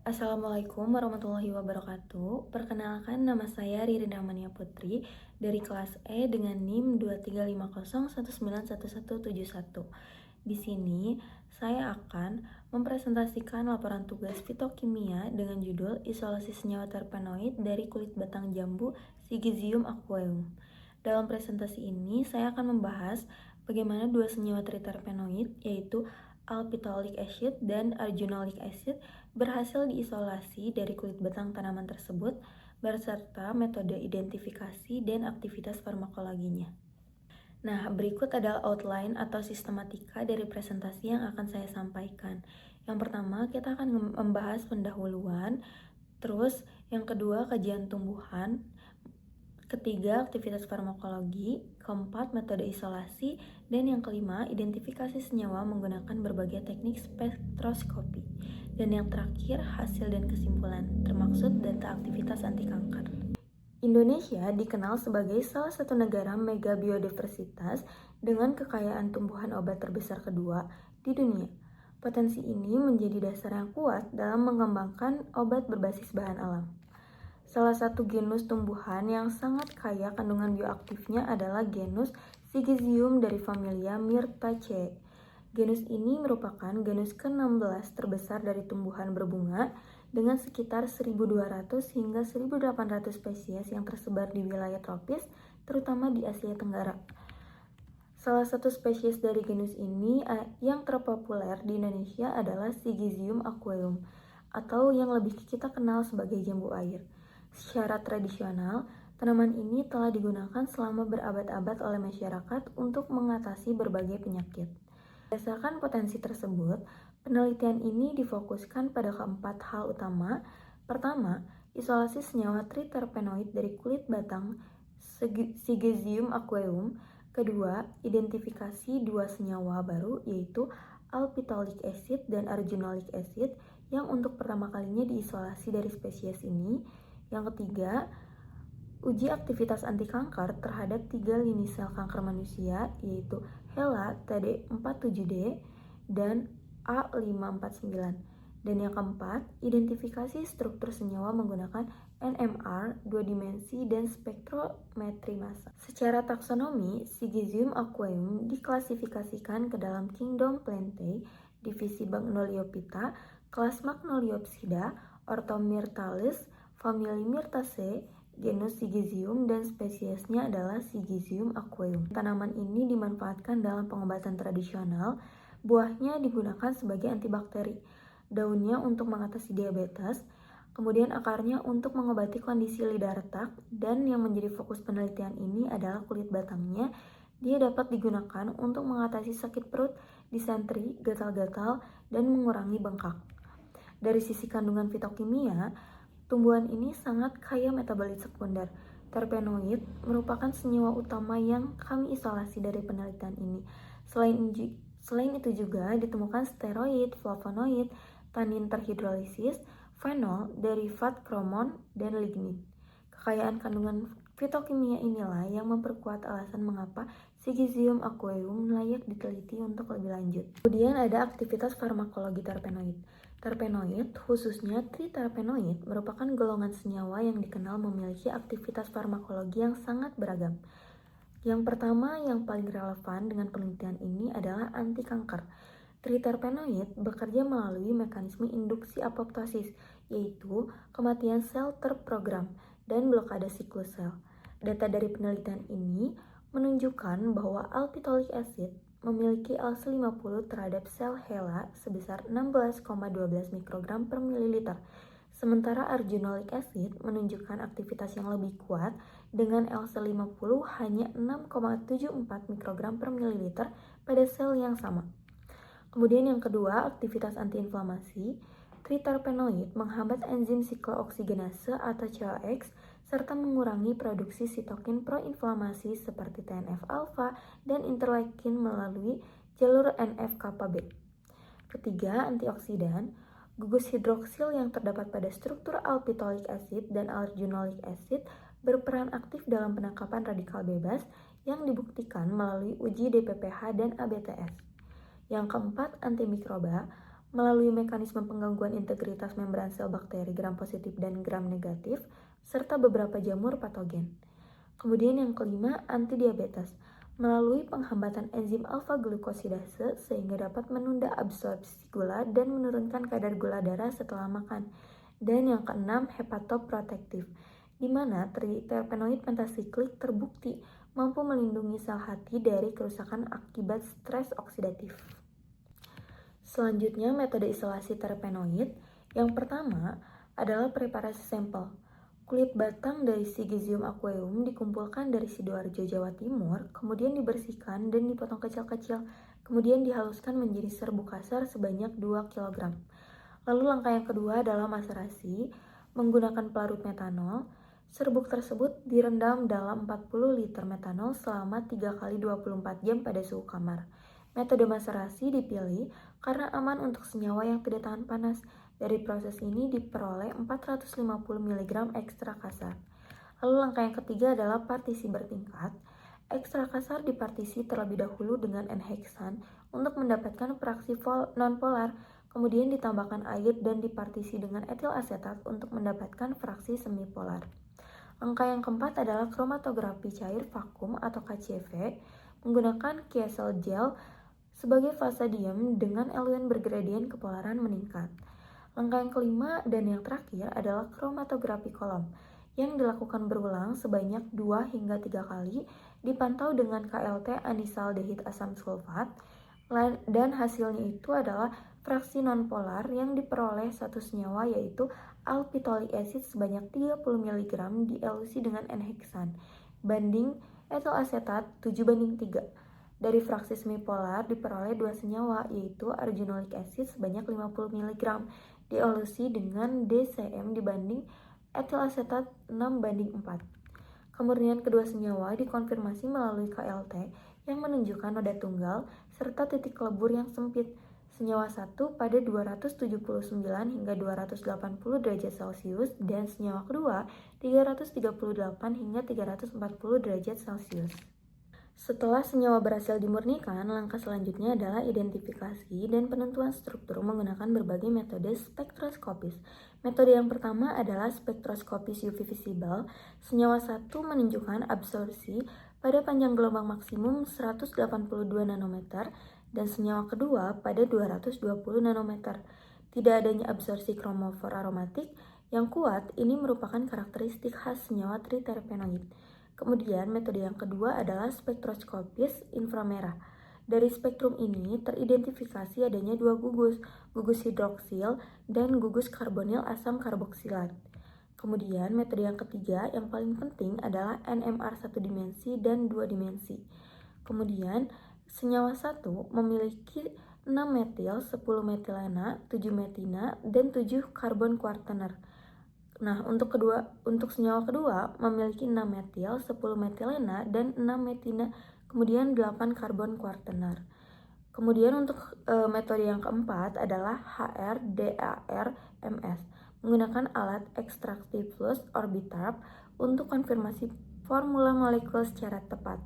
Assalamualaikum warahmatullahi wabarakatuh. Perkenalkan, nama saya Ririn Rahmania Putri dari kelas E dengan NIM 2350191171. Di sini saya akan mempresentasikan laporan tugas fitokimia dengan judul Isolasi senyawa terpenoid dari kulit batang jambu Syzygium aqueum. Dalam presentasi ini saya akan membahas bagaimana dua senyawa triterpenoid yaitu alpitolic acid dan arginolic acid berhasil diisolasi dari kulit batang tanaman tersebut beserta metode identifikasi dan aktivitas farmakologinya. Nah, berikut adalah outline atau sistematika dari presentasi yang akan saya sampaikan. Yang pertama, kita akan membahas pendahuluan, terus yang kedua kajian tumbuhan, ketiga aktivitas farmakologi, keempat metode isolasi, dan yang kelima identifikasi senyawa menggunakan berbagai teknik spektroskopi. Dan yang terakhir hasil dan kesimpulan, termaksud data aktivitas anti kanker. Indonesia dikenal sebagai salah satu negara mega biodiversitas dengan kekayaan tumbuhan obat terbesar kedua di dunia. Potensi ini menjadi dasar yang kuat dalam mengembangkan obat berbasis bahan alam. Salah satu genus tumbuhan yang sangat kaya kandungan bioaktifnya adalah genus Syzygium dari familia Myrtaceae. Genus ini merupakan genus ke-16 terbesar dari tumbuhan berbunga dengan sekitar 1.200 hingga 1.800 spesies yang tersebar di wilayah tropis, terutama di Asia Tenggara. Salah satu spesies dari genus ini yang terpopuler di Indonesia adalah Syzygium aqueum, atau yang lebih kita kenal sebagai jambu air. Secara tradisional, tanaman ini telah digunakan selama berabad-abad oleh masyarakat untuk mengatasi berbagai penyakit. Berdasarkan potensi tersebut, penelitian ini difokuskan pada keempat hal utama. Pertama, isolasi senyawa triterpenoid dari kulit batang Syzygium aqueum. Kedua, identifikasi dua senyawa baru yaitu alpitolic acid dan arginolic acid yang untuk pertama kalinya diisolasi dari spesies ini. Yang ketiga, uji aktivitas anti kanker terhadap 3 lini sel kanker manusia yaitu HeLa TD47D dan A549. Dan yang keempat, identifikasi struktur senyawa menggunakan NMR, 2 dimensi, dan spektrometri massa. Secara taksonomi, Syzygium aqueum diklasifikasikan ke dalam Kingdom Plantae, divisi Magnoliophyta, kelas Magnoliopsida, ordo Myrtales, famili Myrtaceae, genus Syzygium, dan spesiesnya adalah Syzygium aqueum. Tanaman ini dimanfaatkan dalam pengobatan tradisional. Buahnya digunakan sebagai antibakteri, daunnya untuk mengatasi diabetes, kemudian akarnya untuk mengobati kondisi lidah retak, dan yang menjadi fokus penelitian ini adalah kulit batangnya. Dia dapat digunakan untuk mengatasi sakit perut, disentri, gatal-gatal, dan mengurangi bengkak. Dari sisi kandungan fitokimia, tumbuhan ini sangat kaya metabolit sekunder. Terpenoid merupakan senyawa utama yang kami isolasi dari penelitian ini. Selain itu juga ditemukan steroid, flavonoid, tanin terhidrolisis, fenol, derivat kromon, dan lignin. Kekayaan kandungan fitokimia inilah yang memperkuat alasan mengapa Syzygium aqueum layak diteliti untuk lebih lanjut. Kemudian ada aktivitas farmakologi terpenoid. Terpenoid, khususnya triterpenoid, merupakan golongan senyawa yang dikenal memiliki aktivitas farmakologi yang sangat beragam. Yang pertama yang paling relevan dengan penelitian ini adalah anti kanker. Triterpenoid bekerja melalui mekanisme induksi apoptosis, yaitu kematian sel terprogram dan blokade siklus sel. Data dari penelitian ini menunjukkan bahwa alpitolic acid memiliki LC50 terhadap sel HeLa sebesar 16,12 mikrogram per mililiter. Sementara arginolic acid menunjukkan aktivitas yang lebih kuat dengan LC50 hanya 6,74 mikrogram per mililiter pada sel yang sama. Kemudian yang kedua, aktivitas antiinflamasi. Triterpenoid menghambat enzim siklooksigenase atau COX serta mengurangi produksi sitokin proinflamasi seperti TNF-alfa dan interleukin melalui jalur NF-kappa B. Ketiga, antioksidan. Gugus hidroksil yang terdapat pada struktur alpitolic acid dan arginolic acid berperan aktif dalam penangkapan radikal bebas yang dibuktikan melalui uji DPPH dan ABTS. Yang keempat, antimikroba. melalui mekanisme penggangguan integritas membran sel bakteri gram positif dan gram negatif, serta beberapa jamur patogen. Kemudian yang kelima, antidiabetes, melalui penghambatan enzim alfa-glukosidase sehingga dapat menunda absorpsi gula dan menurunkan kadar gula darah setelah makan. Dan yang keenam, hepatoprotektif, di mana triterpenoid pentasiklik terbukti mampu melindungi sel hati dari kerusakan akibat stres oksidatif. Selanjutnya, metode isolasi terpenoid. Yang pertama adalah preparasi sampel. Kulit batang dari Syzygium aqueum dikumpulkan dari Sidoarjo, Jawa Timur, kemudian dibersihkan dan dipotong kecil-kecil, kemudian dihaluskan menjadi serbuk kasar sebanyak 2 kg. Lalu langkah yang kedua adalah maserasi menggunakan pelarut metanol. Serbuk tersebut direndam dalam 40 liter metanol selama 3 kali 24 jam pada suhu kamar. Metode maserasi dipilih karena aman untuk senyawa yang tidak tahan panas. Dari proses ini diperoleh 450 mg ekstra kasar. Lalu langkah yang ketiga adalah partisi bertingkat. Ekstra kasar dipartisi terlebih dahulu dengan N-heksan untuk mendapatkan fraksi nonpolar, kemudian ditambahkan air dan dipartisi dengan etil asetat untuk mendapatkan fraksi semipolar. Langkah yang keempat adalah kromatografi cair vakum atau KCV menggunakan kiesel gel sebagai vasodium dengan eluen bergradien kepolaran meningkat. Langkah yang kelima dan yang terakhir adalah kromatografi kolom yang dilakukan berulang sebanyak 2 hingga 3 kali, dipantau dengan KLT anisaldehid asam sulfat, dan hasilnya itu adalah fraksi nonpolar yang diperoleh satu senyawa yaitu alpitolic acid sebanyak 30 mg dielusi dengan N-heksan banding etil asetat 7:3. Dari fraksi semipolar diperoleh 2 senyawa yaitu arginolic acid sebanyak 50 mg dielusi dengan DCM dibanding etil asetat 6:4. Kemudian kedua senyawa dikonfirmasi melalui KLT yang menunjukkan noda tunggal serta titik lebur yang sempit. Senyawa 1 pada 279 hingga 280 derajat Celcius dan senyawa kedua 338 hingga 340 derajat Celcius. Setelah senyawa berhasil dimurnikan, langkah selanjutnya adalah identifikasi dan penentuan struktur menggunakan berbagai metode spektroskopis. Metode yang pertama adalah spektroskopis UV visible. Senyawa 1 menunjukkan absorpsi pada panjang gelombang maksimum 182 nanometer dan senyawa kedua pada 220 nanometer. Tidak adanya absorpsi kromofor aromatik yang kuat ini merupakan karakteristik khas senyawa triterpenoid. Kemudian metode yang kedua adalah spektroskopis inframerah. Dari spektrum ini teridentifikasi adanya 2 gugus hidroksil dan gugus karbonil asam karboksilat. Kemudian metode yang ketiga yang paling penting adalah NMR 1 dimensi dan 2 dimensi. Kemudian senyawa 1 memiliki 6 metil, 10 metilena, 7 metina, dan 7 karbon kuartener. Nah, untuk senyawa kedua memiliki 6 metil, 10 metilena, dan 6 metina, kemudian 8 karbon kuartener. Kemudian untuk metode yang keempat adalah HRDAR-MS menggunakan alat extractive flush orbitrap untuk konfirmasi formula molekul secara tepat.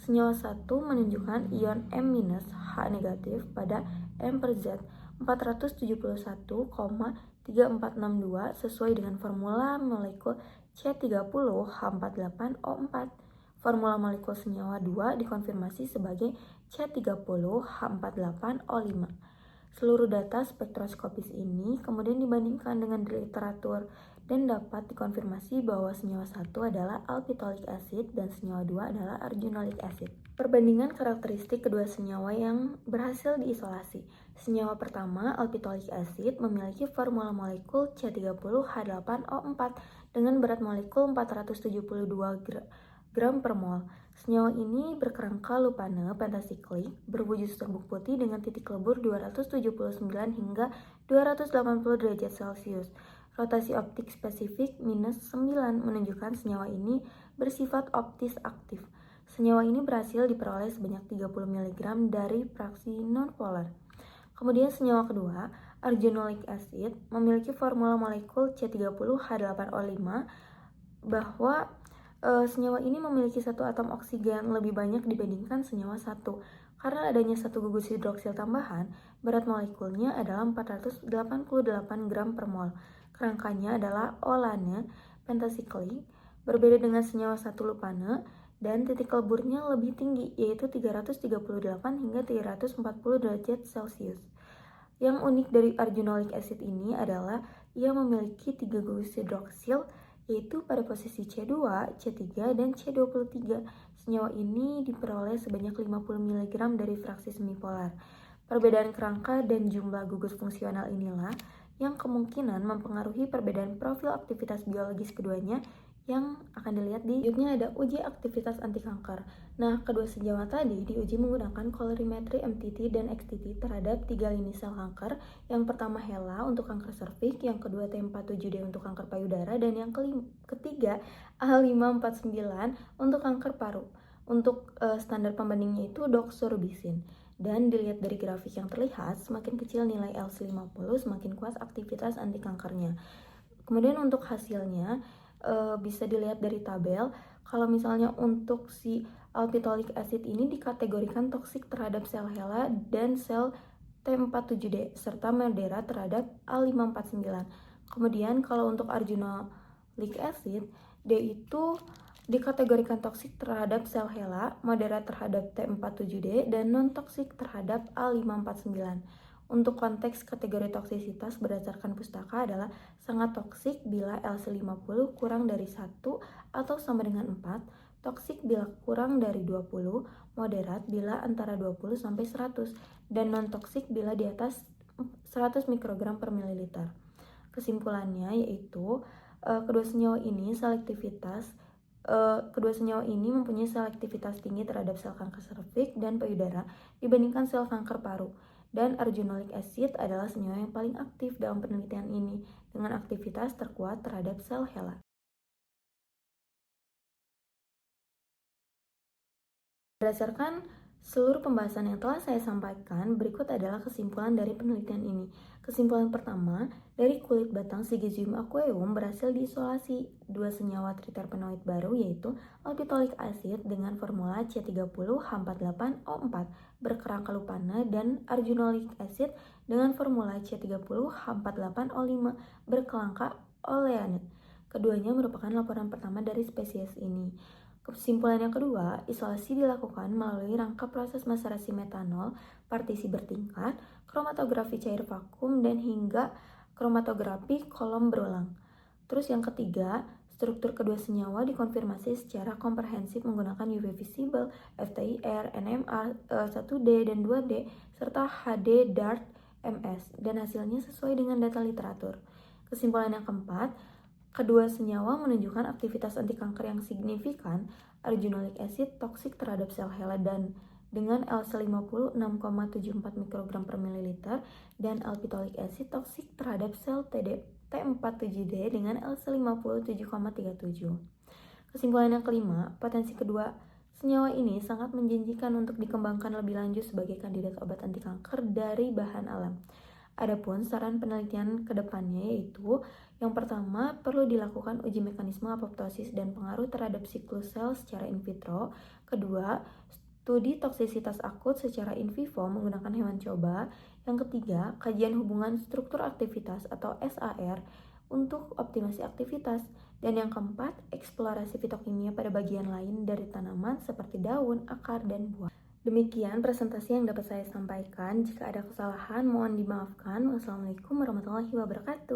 Senyawa 1 menunjukkan ion M-H negatif pada M per Z 471,3462 sesuai dengan formula molekul C30H48O4. Formula molekul senyawa 2 dikonfirmasi sebagai C30H48O5. Seluruh data spektroskopis ini kemudian dibandingkan dengan literatur dan dapat dikonfirmasi bahwa senyawa 1 adalah alpitolic acid dan senyawa 2 adalah arginolic acid. Perbandingan karakteristik kedua senyawa yang berhasil diisolasi. Senyawa pertama, alpitolic acid, memiliki formula molekul C30H8O4 dengan berat molekul 472 gram per mol. Senyawa ini berkerangka lupane pentasiklik, berwujud serbuk putih dengan titik lebur 279 hingga 280 derajat Celcius. Rotasi optik spesifik -9 menunjukkan senyawa ini bersifat optis aktif. Senyawa ini berhasil diperoleh sebanyak 30 mg dari fraksi nonpolar. Kemudian senyawa kedua, arginolic acid, memiliki formula molekul C30H8O5 bahwa senyawa ini memiliki satu atom oksigen lebih banyak dibandingkan senyawa 1. Karena adanya satu gugus hidroksil tambahan, berat molekulnya adalah 488 gram per mol. Kerangkanya adalah olane pentasiklik, berbeda dengan senyawa 1-lupane, dan titik leburnya lebih tinggi, yaitu 338 hingga 340 derajat Celcius. Yang unik dari arginolic acid ini adalah ia memiliki 3 gugus hidroksil, yaitu pada posisi C2, C3, dan C23. Senyawa ini diperoleh sebanyak 50 mg dari fraksi semipolar. Perbedaan kerangka dan jumlah gugus fungsional inilah yang kemungkinan mempengaruhi perbedaan profil aktivitas biologis keduanya yang akan dilihat di selanjutnya ada uji aktivitas anti kanker. Nah, kedua senyawa tadi diuji menggunakan kolorimetri MTT dan XTT terhadap 3 lini sel kanker. Yang pertama HeLa untuk kanker serviks, yang kedua T47D untuk kanker payudara, dan yang ketiga A549 untuk kanker paru. Untuk standar pembandingnya itu doxorubicin. Dan dilihat dari grafik yang terlihat, semakin kecil nilai LC50, semakin kuat aktivitas anti kankernya. Kemudian untuk hasilnya bisa dilihat dari tabel. Kalau misalnya untuk si alpitolic acid ini dikategorikan toksik terhadap sel HeLa dan sel T47D serta moderat terhadap A549. Kemudian kalau untuk arginolic acid, dia itu dikategorikan toksik terhadap sel HeLa, moderat terhadap T47D, dan non-toksik terhadap A549. Untuk konteks kategori toksisitas berdasarkan pustaka adalah sangat toksik bila LC50 kurang dari 1 atau sama dengan 4, toksik bila kurang dari 20, moderat bila antara 20 sampai 100, dan non-toksik bila di atas 100 mikrogram per mililiter. Kesimpulannya yaitu kedua senyawa ini mempunyai selektivitas tinggi terhadap sel kanker serviks dan payudara dibandingkan sel kanker paru. Dan arginolic acid adalah senyawa yang paling aktif dalam penelitian ini dengan aktivitas terkuat terhadap sel HeLa. Berdasarkan seluruh pembahasan yang telah saya sampaikan, berikut adalah kesimpulan dari penelitian ini. Kesimpulan pertama, dari kulit batang Syzygium aqueum berhasil diisolasi dua senyawa triterpenoid baru, yaitu alpitolic acid dengan formula C30H48O4 berkerangka lupane dan arginolic acid dengan formula C30H48O5 berkerangka oleanit. Keduanya merupakan laporan pertama dari spesies ini. Kesimpulan yang kedua, isolasi dilakukan melalui rangka proses maserasi metanol, partisi bertingkat, kromatografi cair vakum, dan hingga kromatografi kolom berulang. Terus yang ketiga, struktur kedua senyawa dikonfirmasi secara komprehensif menggunakan UV visible, FTIR, NMR 1D dan 2D, serta HD DART MS, dan hasilnya sesuai dengan data literatur. Kesimpulan yang keempat, kedua senyawa menunjukkan aktivitas anti kanker yang signifikan. Arginolic acid toksik terhadap sel HeLa dan dengan LC50 6,74 mikrogram per mililiter, dan alpitolic acid toksik terhadap sel T47D dengan LC50 7,37. Kesimpulan yang kelima, potensi kedua senyawa ini sangat menjanjikan untuk dikembangkan lebih lanjut sebagai kandidat obat anti kanker dari bahan alam. Adapun saran penelitian ke depannya yaitu yang pertama, perlu dilakukan uji mekanisme apoptosis dan pengaruh terhadap siklus sel secara in vitro. Kedua, studi toksisitas akut secara in vivo menggunakan hewan coba. Yang ketiga, kajian hubungan struktur aktivitas atau SAR untuk optimasi aktivitas. Dan yang keempat, eksplorasi fitokimia pada bagian lain dari tanaman seperti daun, akar, dan buah. Demikian presentasi yang dapat saya sampaikan. Jika ada kesalahan, mohon dimaafkan. Wassalamualaikum warahmatullahi wabarakatuh.